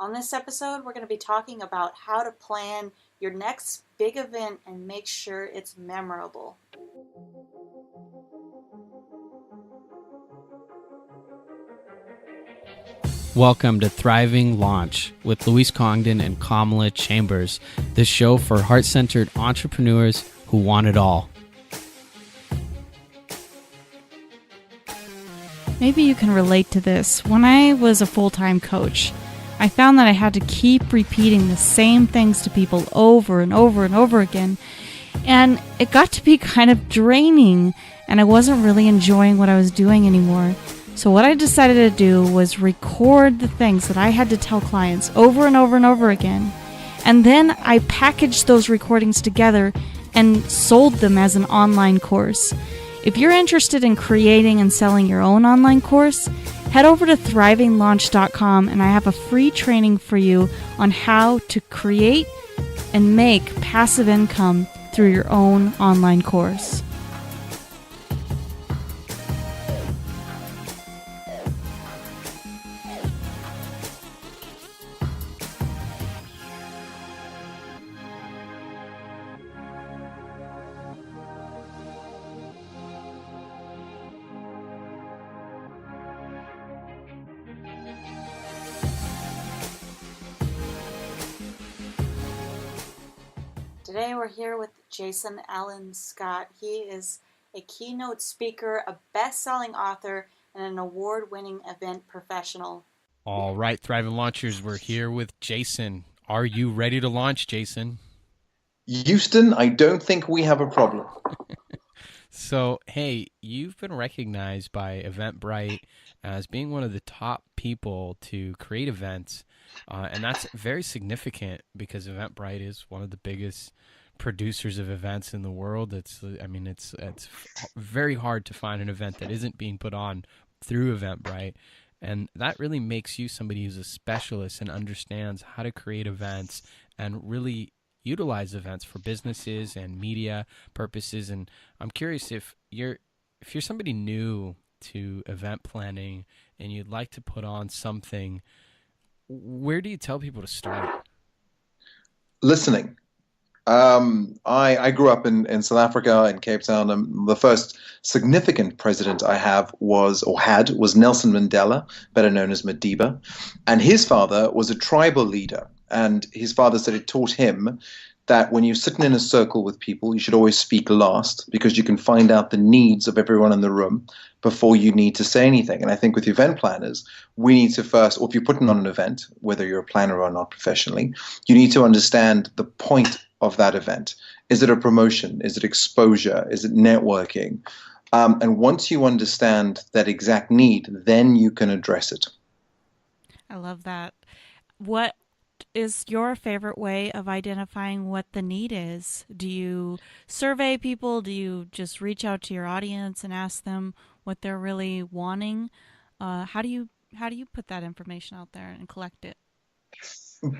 On this episode, we're going to be talking about how to plan your next big event and make sure it's memorable. Welcome to Thriving Launch with Luis Congdon and Kamala Chambers, the show for heart-centered entrepreneurs who want it all. Maybe you can relate to this. When I was a full-time coach, I found that I had to keep repeating the same things to people over and over and over again, and it got to be kind of draining, and I wasn't really enjoying what I was doing anymore. So what I decided to do was record the things that I had to tell clients over and over and over again, and then I packaged those recordings together and sold them as an online course. If you're interested in creating and selling your own online course, head over to thrivinglaunch.com and I have a free training for you on how to create and make passive income through your own online course. Today we're here with Jason Allen Scott. He is a keynote speaker, a best-selling author, and an award-winning event professional. All right, Thriving Launchers, we're here with Jason. Are you ready to launch, Jason? Houston, I don't think we have a problem. So, hey, you've been recognized by Eventbrite as being one of the top people to create events, and that's very significant because Eventbrite is one of the biggest producers of events in the world. It's very hard to find an event that isn't being put on through Eventbrite, and that really makes you somebody who's a specialist and understands how to create events and really utilize events for businesses and media purposes. And I'm curious if you're somebody new to event planning and you'd like to put on something, where do you tell people to start? Listening. I grew up in South Africa, in Cape Town, and the first significant president I had was Nelson Mandela, better known as Madiba. And his father was a tribal leader. And his father said it taught him that when you're sitting in a circle with people, you should always speak last because you can find out the needs of everyone in the room before you need to say anything. And I think with event planners, we need to first, or if you're putting on an event, whether you're a planner or not professionally, you need to understand the point of that event. Is it a promotion? Is it exposure? Is it networking? And once you understand that exact need, then you can address it. I love that. What is your favorite way of identifying what the need is? Do you survey people? Do you just reach out to your audience and ask them what they're really wanting? How do you put that information out there and collect it?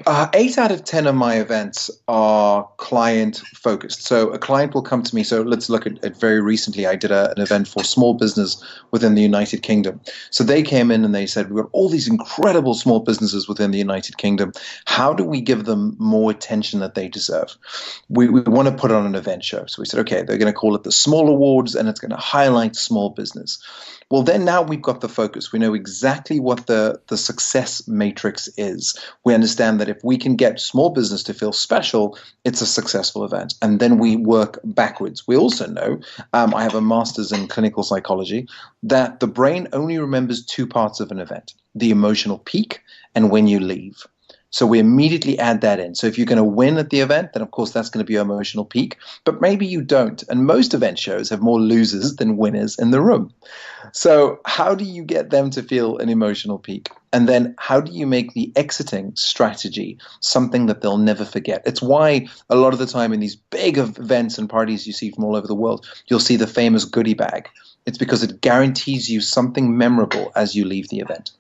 8 out of 10 of my events are client focused. So a client will come to me. So let's look at very recently, I did an event for small business within the United Kingdom. So they came in and they said, we've got all these incredible small businesses within the United Kingdom. How do we give them more attention that they deserve? We want to put on an event show. So we said, okay, they're going to call it the Small Awards and it's going to highlight small business. Well, then now we've got the focus. We know exactly what the success matrix is. We understand that if we can get small business to feel special, it's a successful event. And then we work backwards. We also know, I have a master's in clinical psychology, that the brain only remembers 2 parts of an event, the emotional peak and when you leave. So we immediately add that in. So if you're going to win at the event, then of course that's going to be your emotional peak. But maybe you don't. And most event shows have more losers than winners in the room. So how do you get them to feel an emotional peak? And then how do you make the exiting strategy something that they'll never forget? It's why a lot of the time in these big events and parties you see from all over the world, you'll see the famous goodie bag. It's because it guarantees you something memorable as you leave the event.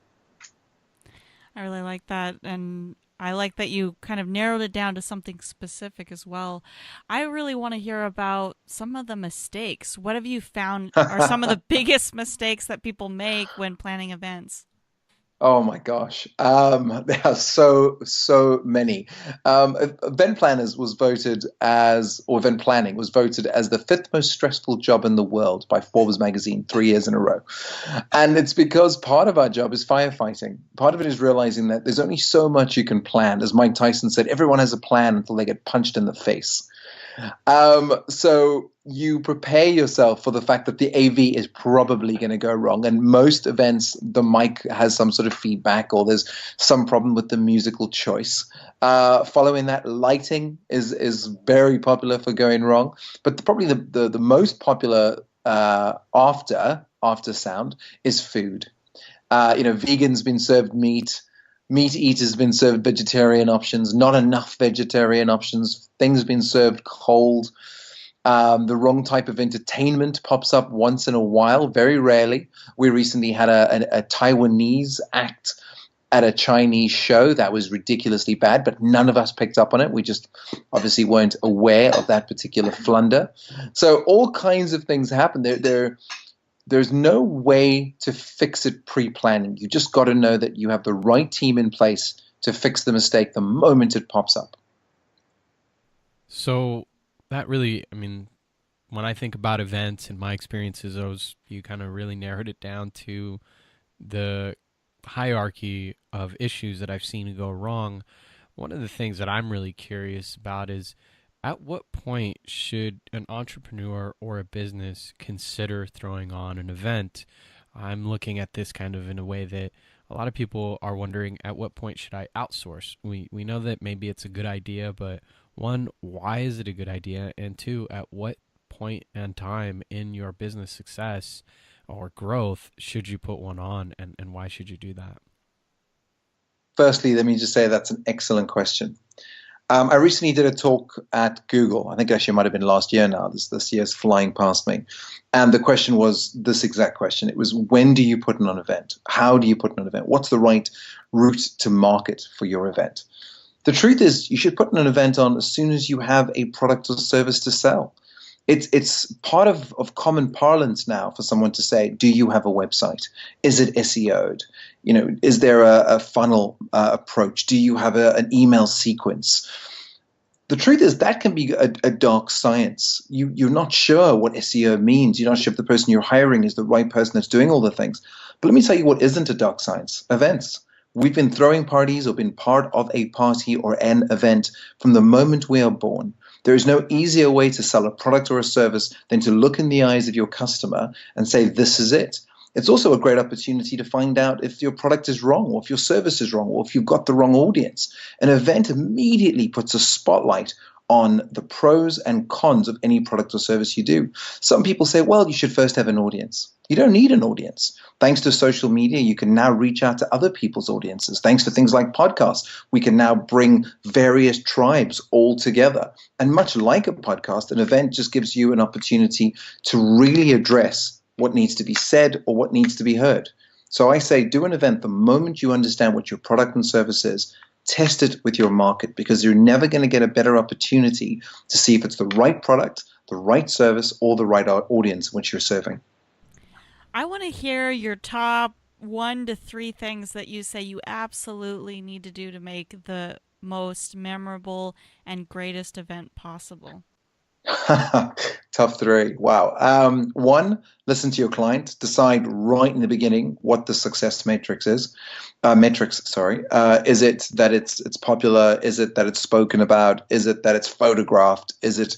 I really like that. And I like that you kind of narrowed it down to something specific as well. I really want to hear about some of the mistakes. What have you found are some of the biggest mistakes that people make when planning events? Oh my gosh. There are so many. Event planners was voted as, or event planning was voted as the fifth most stressful job in the world by Forbes magazine 3 years in a row. And it's because part of our job is firefighting. Part of it is realizing that there's only so much you can plan. As Mike Tyson said, everyone has a plan until they get punched in the face. So you prepare yourself for the fact that the AV is probably going to go wrong. And most events, the mic has some sort of feedback or there's some problem with the musical choice. Following that, lighting is very popular for going wrong. But probably the most popular after sound is food. Vegans been served meat. Meat eaters been served vegetarian options, not enough vegetarian options, things been served cold. The wrong type of entertainment pops up once in a while, very rarely. We recently had a Taiwanese act at a Chinese show that was ridiculously bad, but none of us picked up on it. We just obviously weren't aware of that particular flunder. So all kinds of things happen. There's no way to fix it pre-planning. You just got to know that you have the right team in place to fix the mistake the moment it pops up. So that really, I mean, when I think about events and my experiences, you kind of really narrowed it down to the hierarchy of issues that I've seen go wrong. One of the things that I'm really curious about is, at what point should an entrepreneur or a business consider throwing on an event? I'm looking at this kind of in a way that a lot of people are wondering, at what point should I outsource? We know that maybe it's a good idea, but one, why is it a good idea? And two, at what point and time in your business success or growth should you put one on, and why should you do that? Firstly, let me just say that's an excellent question. I recently did a talk at Google. I think actually it might have been last year now. This year's flying past me. And the question was this exact question. It was, when do you put on an event? How do you put on an event? What's the right route to market for your event? The truth is, you should put an event on as soon as you have a product or service to sell. It's part of common parlance now for someone to say, do you have a website? Is it SEO'd? Is there a funnel approach? Do you have an email sequence? The truth is that can be a dark science. You're not sure what SEO means. You're not sure if the person you're hiring is the right person that's doing all the things. But let me tell you what isn't a dark science: events. We've been throwing parties or been part of a party or an event from the moment we are born. There is no easier way to sell a product or a service than to look in the eyes of your customer and say, this is it. It's also a great opportunity to find out if your product is wrong, or if your service is wrong, or if you've got the wrong audience. An event immediately puts a spotlight on the pros and cons of any product or service you do. Some people say, well, you should first have an audience. You don't need an audience. Thanks to social media, you can now reach out to other people's audiences. Thanks to things like podcasts, we can now bring various tribes all together. And much like a podcast, an event just gives you an opportunity to really address what needs to be said or what needs to be heard. So I say, do an event the moment you understand what your product and service is. Test it with your market, because you're never going to get a better opportunity to see if it's the right product, the right service, or the right audience which you're serving. I want to hear your top 1 to 3 things that you say you absolutely need to do to make the most memorable and greatest event possible. Tough 3. Wow. 1, listen to your client. Decide right in the beginning what the success matrix is. Is it that it's popular? Is it that it's spoken about? Is it that it's photographed? Is it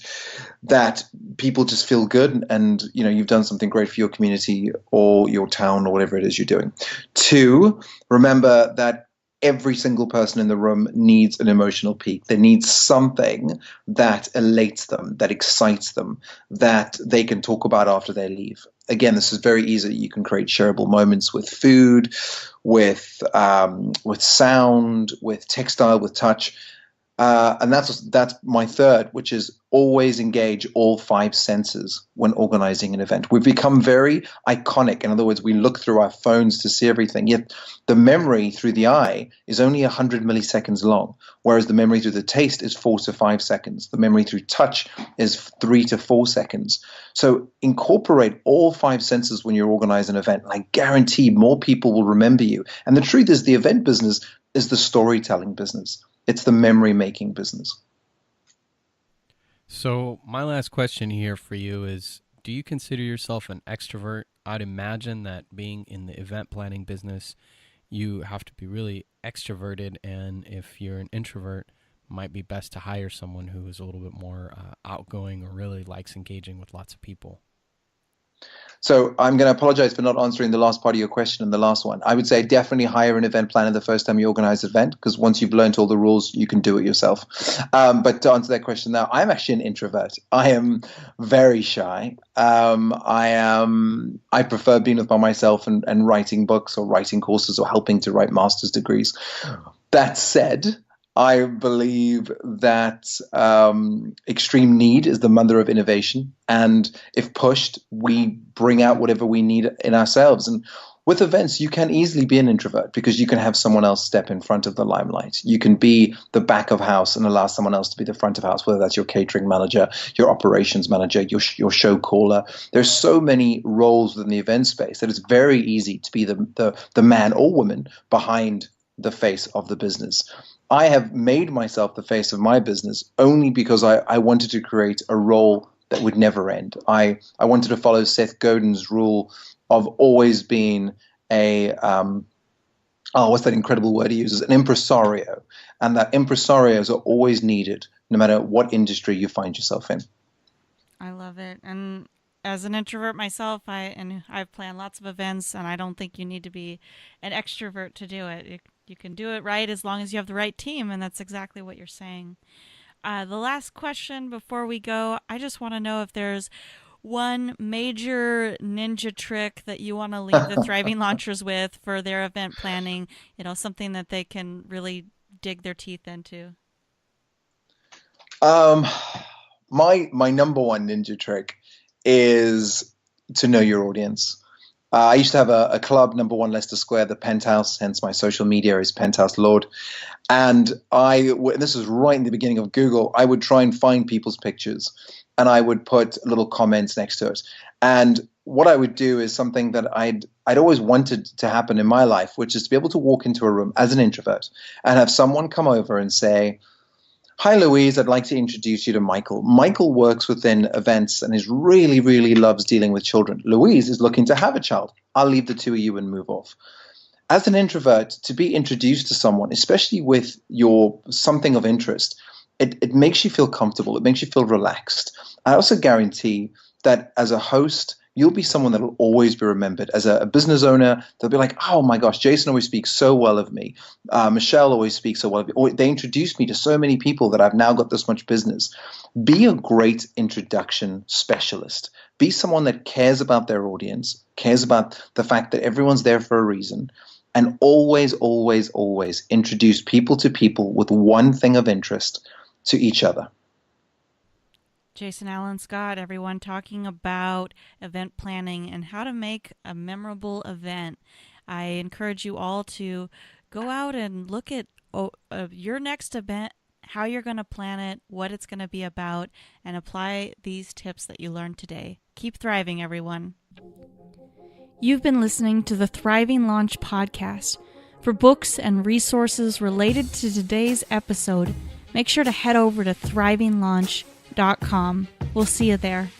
that people just feel good and you've done something great for your community or your town or whatever it is you're doing? 2, remember that every single person in the room needs an emotional peak. They need something that elates them, that excites them, that they can talk about after they leave. Again, this is very easy. You can create shareable moments with food, with sound, with textile, with touch. And that's my third, which is always engage all five senses when organizing an event. We've become very iconic. In other words, we look through our phones to see everything. Yet the memory through the eye is only 100 milliseconds long, whereas the memory through the taste is 4 to 5 seconds. The memory through touch is 3 to 4 seconds. So incorporate all five senses when you organize an event, and I guarantee more people will remember you. And the truth is, the event business is the storytelling business. It's the memory-making business. So my last question here for you is, do you consider yourself an extrovert? I'd imagine that being in the event planning business, you have to be really extroverted, and if you're an introvert, it might be best to hire someone who is a little bit more outgoing or really likes engaging with lots of people. So I'm going to apologize for not answering the last part of your question and the last one. I would say definitely hire an event planner the first time you organize an event, because once you've learned all the rules, you can do it yourself. But to answer that question now, I'm actually an introvert. I am very shy. I prefer being by myself and writing books or writing courses or helping to write master's degrees. That said, I believe that extreme need is the mother of innovation. And if pushed, we bring out whatever we need in ourselves. And with events, you can easily be an introvert because you can have someone else step in front of the limelight. You can be the back of house and allow someone else to be the front of house, whether that's your catering manager, your operations manager, your show caller. There's so many roles within the event space that it's very easy to be the man or woman behind the face of the business. I have made myself the face of my business only because I wanted to create a role that would never end. I wanted to follow Seth Godin's rule of always being what's that incredible word he uses? An impresario. And that impresarios are always needed no matter what industry you find yourself in. I love it. And as an introvert myself, I've planned lots of events, and I don't think you need to be an extrovert to do it. You can do it right as long as you have the right team, and that's exactly what you're saying. The last question before we go, I just want to know if there's one major ninja trick that you want to leave the Thriving Launchers with for their event planning, something that they can really dig their teeth into. My number one ninja trick is to know your audience. I used to have a club, number one Leicester Square, the Penthouse, hence my social media is Penthouse Lord. And this was right in the beginning of Google, I would try and find people's pictures and I would put little comments next to it. And what I would do is something that I'd always wanted to happen in my life, which is to be able to walk into a room as an introvert and have someone come over and say, "Hi, Louise, I'd like to introduce you to Michael. Michael works within events and is really loves dealing with children. Louise is looking to have a child. I'll leave the two of you and move off." As an introvert, to be introduced to someone, especially with your something of interest, it makes you feel comfortable. It makes you feel relaxed. I also guarantee that as a host, you'll be someone that will always be remembered. As a business owner, they'll be like, "Oh my gosh, Jason always speaks so well of me. Michelle always speaks so well of me." Or they introduced me to so many people that I've now got this much business. Be a great introduction specialist. Be someone that cares about their audience, cares about the fact that everyone's there for a reason, and always introduce people to people with one thing of interest to each other. Jason Allen Scott, everyone, talking about event planning and how to make a memorable event. I encourage you all to go out and look at your next event, how you're going to plan it, what it's going to be about, and apply these tips that you learned today. Keep thriving, everyone. You've been listening to the Thriving Launch podcast. For books and resources related to today's episode, make sure to head over to thrivinglaunch.com. We'll see you there.